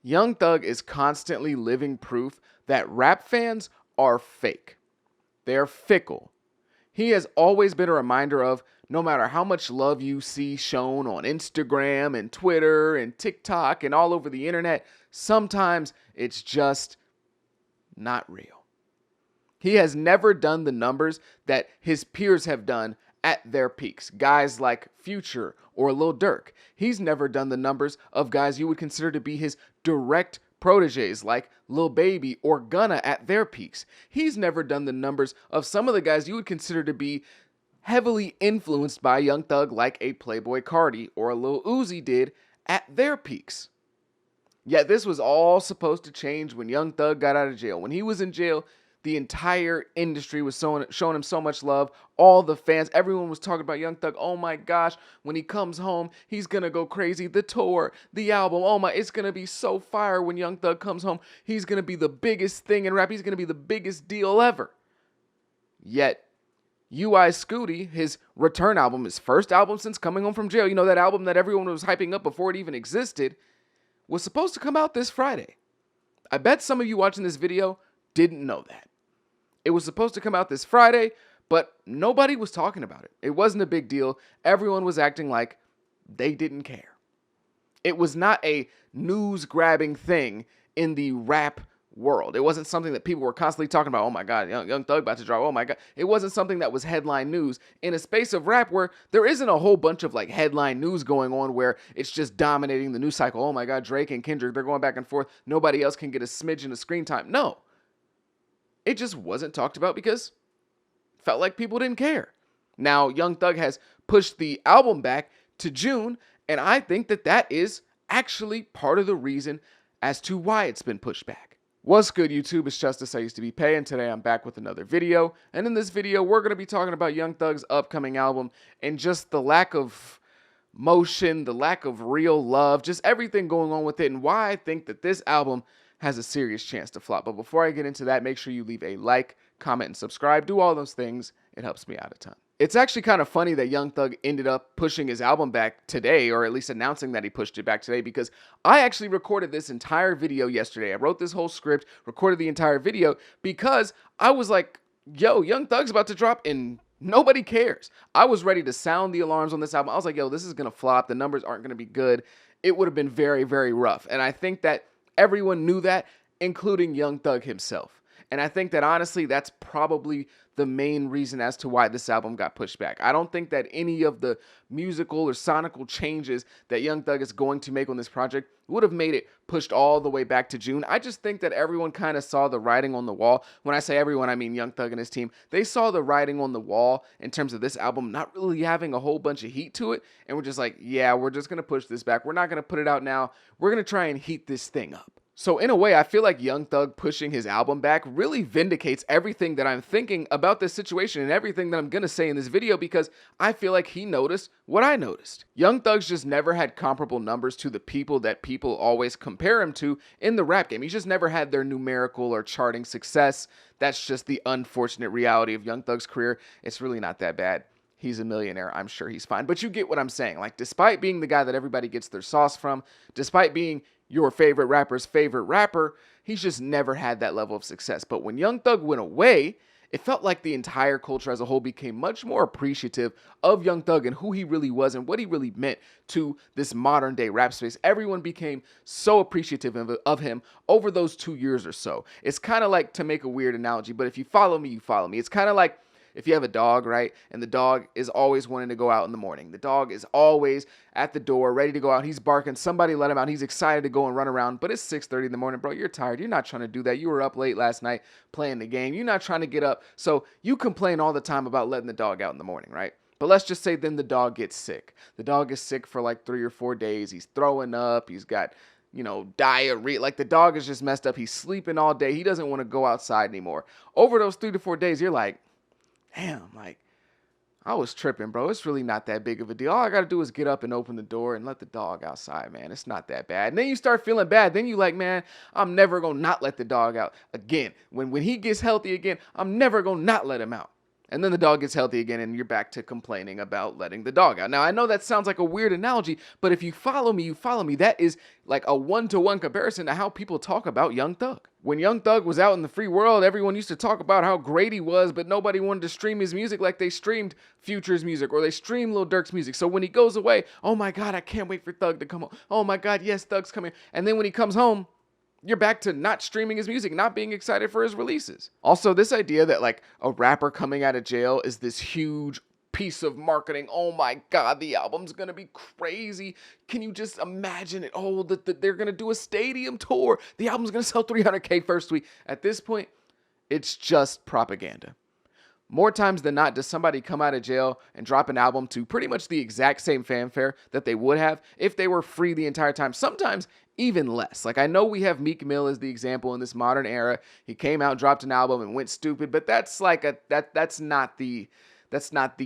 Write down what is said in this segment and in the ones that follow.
Young Thug is constantly living proof that rap fans are fake. They're fickle. He has always been a reminder of no matter how much love you see shown on Instagram and Twitter and TikTok and all over the internet, sometimes it's just not real. He has never done the numbers that his peers have done at their peaks. Guys like Future or Lil Durk. He's never done the numbers of guys you would consider to be his direct proteges like Lil Baby or Gunna at their peaks. He's never done the numbers of some of the guys you would consider to be heavily influenced by Young Thug like a Playboy Cardi or a Lil Uzi did at their peaks. Yet this was all supposed to change when Young Thug got out of jail. When he was in jail, the entire industry was showing him so much love. All the fans, everyone was talking about Young Thug. Oh my gosh, when he comes home, he's going to go crazy. The tour, the album, oh my, it's going to be so fire when Young Thug comes home. He's going to be the biggest thing in rap. He's going to be the biggest deal ever. Yet, UI Scuti, his return album, his first album since coming home from jail, you know, that album that everyone was hyping up before it even existed, was supposed to come out this Friday. I bet some of you watching this video didn't know that. It was supposed to come out this Friday, but nobody was talking about it. It wasn't a big deal. Everyone was acting like they didn't care. It was not a news-grabbing thing in the rap world. It wasn't something that people were constantly talking about. Oh my God, Young Thug about to drop. Oh my God. It wasn't something that was headline news in a space of rap where there isn't a whole bunch of like headline news going on where it's just dominating the news cycle. Oh my God, Drake and Kendrick, they're going back and forth. Nobody else can get a smidgen of screen time. No. It just wasn't talked about because it felt like people didn't care. Now, Young Thug has pushed the album back to June, and I think that that is actually part of the reason as to why it's been pushed back. What's good, YouTube? It's Justice I Used to Be Pay, and today I'm back with another video. And in this video, we're going to be talking about Young Thug's upcoming album and just the lack of motion, the lack of real love, just everything going on with it, and why I think that this album has a serious chance to flop. But before I get into that, make sure you leave a like, comment, and subscribe. Do all those things. It helps me out a ton. It's actually kind of funny that Young Thug ended up pushing his album back today, or at least announcing that he pushed it back today, because I actually recorded this entire video yesterday. I wrote this whole script, recorded the entire video, because I was like, yo, Young Thug's about to drop and nobody cares. I was ready to sound the alarms on this album. I was like, yo, this is going to flop. The numbers aren't going to be good. It would have been very, very rough. And I think that everyone knew that, including Young Thug himself. And I think that honestly, that's probably the main reason as to why this album got pushed back. I don't think that any of the musical or sonical changes that Young Thug is going to make on this project would have made it pushed all the way back to June. I just think that everyone kind of saw the writing on the wall. When I say everyone, I mean Young Thug and his team. They saw the writing on the wall in terms of this album not really having a whole bunch of heat to it. And we're just like, yeah, we're just going to push this back. We're not going to put it out now. We're going to try and heat this thing up. So in a way, I feel like Young Thug pushing his album back really vindicates everything that I'm thinking about this situation and everything that I'm going to say in this video, because I feel like he noticed what I noticed. Young Thug's just never had comparable numbers to the people that people always compare him to in the rap game. He's just never had their numerical or charting success. That's just the unfortunate reality of Young Thug's career. It's really not that bad. He's a millionaire. I'm sure he's fine. But you get what I'm saying. Like, despite being the guy that everybody gets their sauce from, despite being your favorite rapper's favorite rapper, he's just never had that level of success. But when Young Thug went away, it felt like the entire culture as a whole became much more appreciative of Young Thug and who he really was and what he really meant to this modern day rap space. Everyone became so appreciative of him over those 2 years or so. It's kind of like, to make a weird analogy, but if you follow me, you follow me. It's kind of like if you have a dog, right, and the dog is always wanting to go out in the morning. The dog is always at the door, ready to go out. He's barking. Somebody let him out. He's excited to go and run around, but it's 6:30 in the morning. Bro, you're tired. You're not trying to do that. You were up late last night playing the game. You're not trying to get up. So you complain all the time about letting the dog out in the morning, right? But let's just say then the dog gets sick. The dog is sick for like 3 or 4 days. He's throwing up. He's got, diarrhea. Like, the dog is just messed up. He's sleeping all day. He doesn't want to go outside anymore. Over those 3 to 4 days, you're like, damn, like, I was tripping, bro. It's really not that big of a deal. All I got to do is get up and open the door and let the dog outside, man. It's not that bad. And then you start feeling bad. Then you like, man, I'm never going to not let the dog out again. When he gets healthy again, I'm never going to not let him out. And then the dog gets healthy again, and you're back to complaining about letting the dog out. Now, I know that sounds like a weird analogy, but if you follow me, you follow me. That is like a one-to-one comparison to how people talk about Young Thug. When Young Thug was out in the free world, everyone used to talk about how great he was, but nobody wanted to stream his music like they streamed Future's music or they streamed Lil Durk's music. So when he goes away, oh my God, I can't wait for Thug to come home. Oh my God, yes, Thug's coming. And then when he comes home, you're back to not streaming his music, not being excited for his releases. Also, this idea that like a rapper coming out of jail is this huge piece of marketing. Oh my God, the album's gonna be crazy. Can you just imagine it? Oh, they're gonna do a stadium tour. The album's gonna sell 300K first week. At this point, it's just propaganda. More times than not, does somebody come out of jail and drop an album to pretty much the exact same fanfare that they would have if they were free the entire time. Sometimes even less. Like I know we have Meek Mill as the example in this modern era. He came out, dropped an album, and went stupid, but that's like that's not the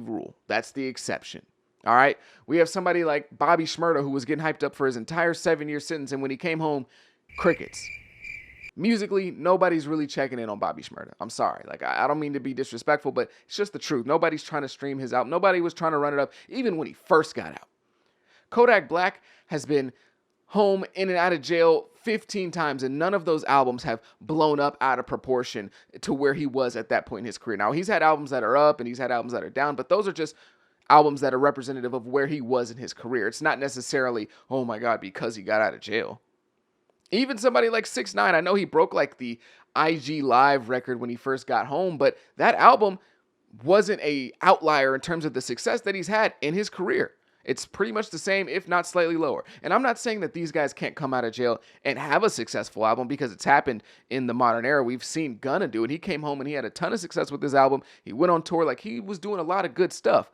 rule. That's the exception. All right. We have somebody like Bobby Shmurda who was getting hyped up for his entire 7-year sentence, and when he came home, crickets. Musically, nobody's really checking in on Bobby Shmurda. I'm sorry. Like, I don't mean to be disrespectful, but it's just the truth. Nobody's trying to stream his album. Nobody was trying to run it up, even when he first got out. Kodak Black has been home, in and out of jail 15 times, and none of those albums have blown up out of proportion to where he was at that point in his career. Now, he's had albums that are up, and he's had albums that are down, but those are just albums that are representative of where he was in his career. It's not necessarily, oh my God, because he got out of jail. Even somebody like 6ix9ine, I know he broke like the IG Live record when he first got home, but that album wasn't a outlier in terms of the success that he's had in his career. It's pretty much the same, if not slightly lower. And I'm not saying that these guys can't come out of jail and have a successful album, because it's happened in the modern era. We've seen Gunna do it. He came home and he had a ton of success with his album. He went on tour. Like, he was doing a lot of good stuff.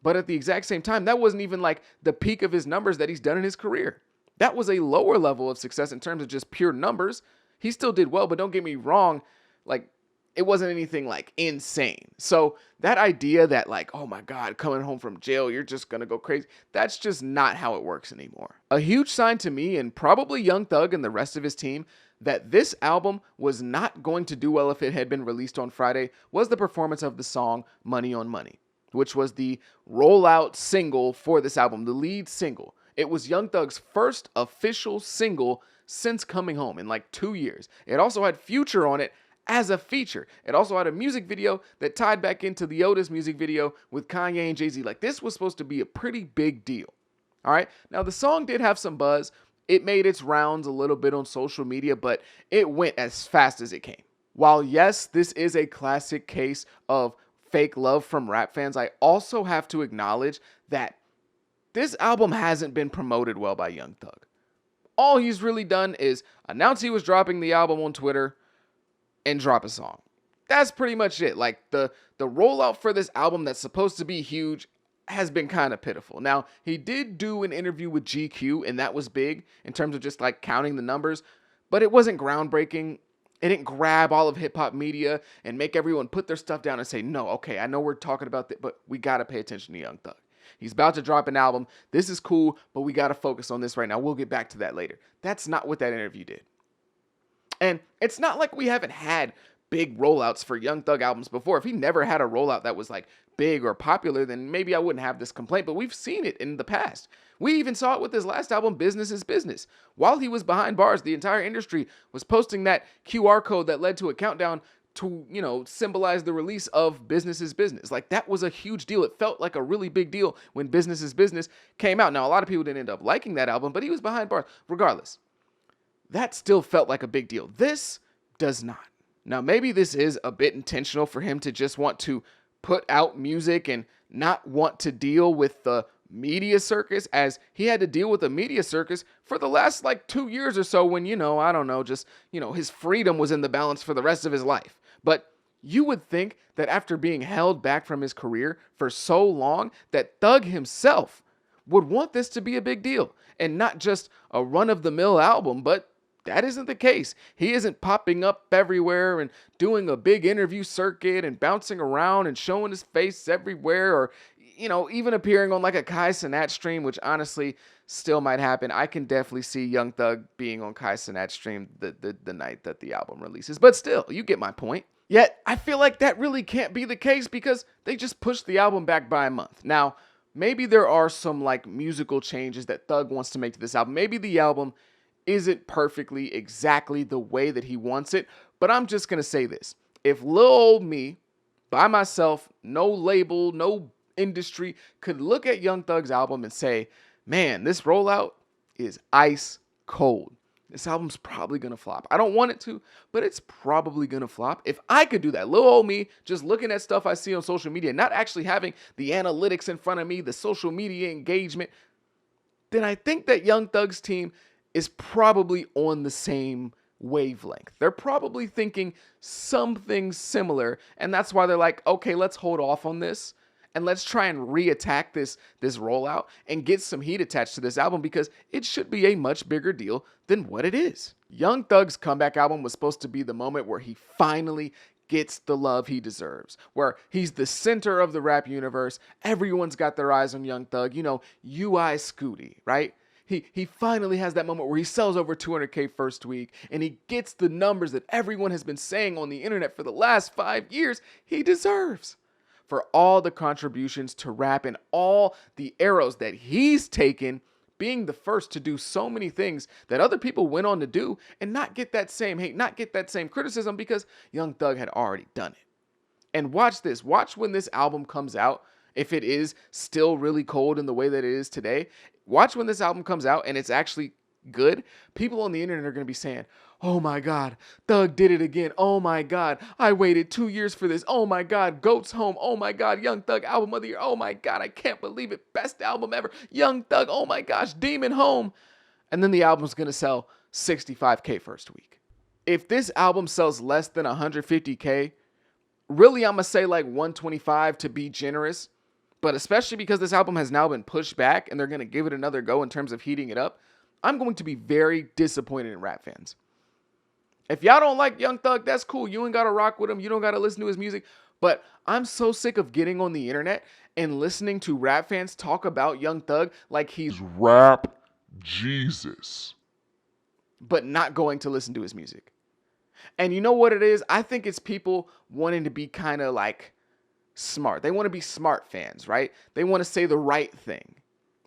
But at the exact same time, that wasn't even like the peak of his numbers that he's done in his career. That was a lower level of success in terms of just pure numbers. He still did well, but don't get me wrong, like, it wasn't anything like insane. So that idea that like, oh my God, coming home from jail, you're just gonna go crazy, that's just not how it works anymore. A huge sign to me, and probably Young Thug and the rest of his team, that this album was not going to do well if it had been released on Friday, was the performance of the song Money on Money, which was the rollout single for this album, the lead single. It was Young Thug's first official single since coming home in like 2 years. It also had Future on it as a feature. It also had a music video that tied back into the Otis music video with Kanye and Jay-Z. Like, this was supposed to be a pretty big deal. All right. Now, the song did have some buzz. It made its rounds a little bit on social media, but it went as fast as it came. While, yes, this is a classic case of fake love from rap fans, I also have to acknowledge that this album hasn't been promoted well by Young Thug. All he's really done is announce he was dropping the album on Twitter and drop a song. That's pretty much it. Like, the rollout for this album that's supposed to be huge has been kind of pitiful. Now, he did do an interview with GQ, and that was big in terms of just like counting the numbers, but it wasn't groundbreaking. It didn't grab all of hip-hop media and make everyone put their stuff down and say, no, okay, I know we're talking about that, but we got to pay attention to Young Thug. He's about to drop an album. This is cool, but we got to focus on this right now. We'll get back to that later. That's not what that interview did. And it's not like we haven't had big rollouts for Young Thug albums before. If he never had a rollout that was like big or popular, then maybe I wouldn't have this complaint, but we've seen it in the past. We even saw it with his last album, Business is Business. While he was behind bars, the entire industry was posting that QR code that led to a countdown to, symbolize the release of Business is Business. Like, that was a huge deal. It felt like a really big deal when Business is Business came out. Now, a lot of people didn't end up liking that album, but he was behind bars. Regardless, that still felt like a big deal. This does not. Now, maybe this is a bit intentional for him to just want to put out music and not want to deal with the media circus, as he had to deal with a media circus for the last 2 years or so when, his freedom was in the balance for the rest of his life. But you would think that after being held back from his career for so long, that Thug himself would want this to be a big deal and not just a run-of-the-mill album, but that isn't the case. He isn't popping up everywhere and doing a big interview circuit and bouncing around and showing his face everywhere, or, even appearing on like a Kai Cenat stream, which honestly still might happen. I can definitely see Young Thug being on Kai Cenat stream the night that the album releases. But still, you get my point. Yet, I feel like that really can't be the case because they just pushed the album back by a month. Now, maybe there are some like musical changes that Thug wants to make to this album. Maybe the album isn't perfectly exactly the way that he wants it, but I'm just going to say this. If Lil Old Me, by myself, no label, no industry, could look at Young Thug's album and say, man, this rollout is ice cold. This album's probably going to flop. I don't want it to, but it's probably going to flop. If I could do that, Lil Old Me, just looking at stuff I see on social media, not actually having the analytics in front of me, the social media engagement, then I think that Young Thug's team is probably on the same wavelength. They're probably thinking something similar, and that's why they're like, okay, let's hold off on this and let's try and reattack this rollout and get some heat attached to this album because it should be a much bigger deal than what it is. Young Thug's comeback album was supposed to be the moment where he finally gets the love he deserves, where he's the center of the rap universe. Everyone's got their eyes on Young Thug, you know, UI Scuti, right? He finally has that moment where he sells over 200K first week and he gets the numbers that everyone has been saying on the internet for the last 5 years he deserves. For all the contributions to rap and all the arrows that he's taken, being the first to do so many things that other people went on to do and not get that same hate, not get that same criticism because Young Thug had already done it. And watch this. Watch when this album comes out, if it is still really cold in the way that it is today. Watch when this album comes out and it's actually good. People on the internet are going to be saying, oh my God, Thug did it again. Oh my God, I waited 2 years for this. Oh my God, GOAT's home. Oh my God, Young Thug album of the year. Oh my God, I can't believe it. Best album ever. Young Thug, oh my gosh, Demon home. And then the album's going to sell 65K first week. If this album sells less than 150K, really I'm going to say like 125 to be generous. But especially because this album has now been pushed back and they're going to give it another go in terms of heating it up, I'm going to be very disappointed in rap fans. If y'all don't like Young Thug, that's cool. You ain't got to rock with him. You don't got to listen to his music. But I'm so sick of getting on the internet and listening to rap fans talk about Young Thug like he's Rap Jesus. but not going to listen to his music. And you know what it is? I think it's people wanting to be kind of like smart. They want to be smart fans, right? They want to say the right thing.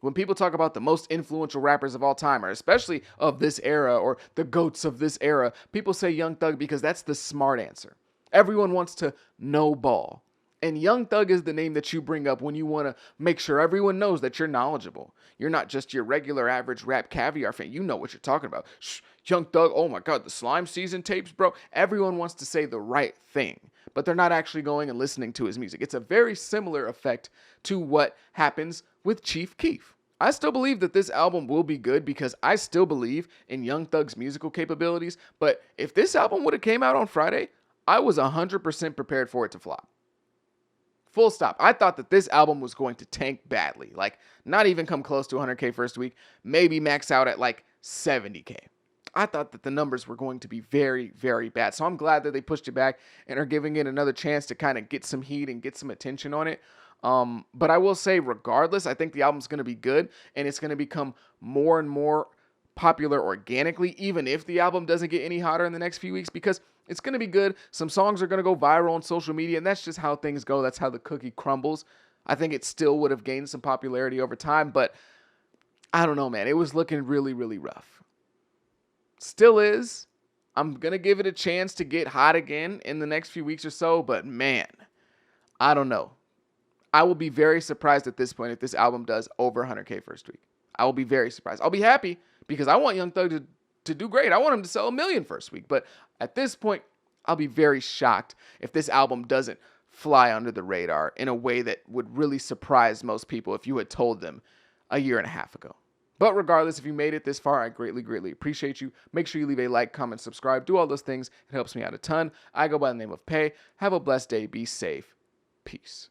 When people talk about the most influential rappers of all time, or especially of this era, or the GOATs of this era, people say Young Thug because that's the smart answer. Everyone wants to know ball. And Young Thug is the name that you bring up when you want to make sure everyone knows that you're knowledgeable. You're not just your regular average rap caviar fan. You know what you're talking about. Shh, Young Thug, oh my God, the Slime Season tapes, bro. Everyone wants to say the right thing, but they're not actually going and listening to his music. It's a very similar effect to what happens with Chief Keef. I still believe that this album will be good because I still believe in Young Thug's musical capabilities, but if this album would have came out on Friday, I was 100% prepared for it to flop. Full stop. I thought that this album was going to tank badly. Like, not even come close to 100K first week. Maybe max out at like 70K. I thought that the numbers were going to be very, very bad. So I'm glad that they pushed it back and are giving it another chance to kind of get some heat and get some attention on it. But I will say, regardless, I think the album's going to be good and it's going to become more and more popular organically, even if the album doesn't get any hotter in the next few weeks, because it's going to be good. Some songs are going to go viral on social media, and that's just how things go. That's how the cookie crumbles. I think it still would have gained some popularity over time, but I don't know, man. It was looking really, really rough. Still is. I'm going to give it a chance to get hot again in the next few weeks or so, but man, I don't know. I will be very surprised at this point if this album does over 100K first week. I will be very surprised. I'll be happy because I want Young Thug to do great. I want him to sell 1 million first week. But at this point, I'll be very shocked if this album doesn't fly under the radar in a way that would really surprise most people if you had told them a year and a half ago. But regardless, if you made it this far, I greatly, greatly appreciate you. Make sure you leave a like, comment, subscribe. Do all those things. It helps me out a ton. I go by the name of Pay. Have a blessed day. Be safe. Peace.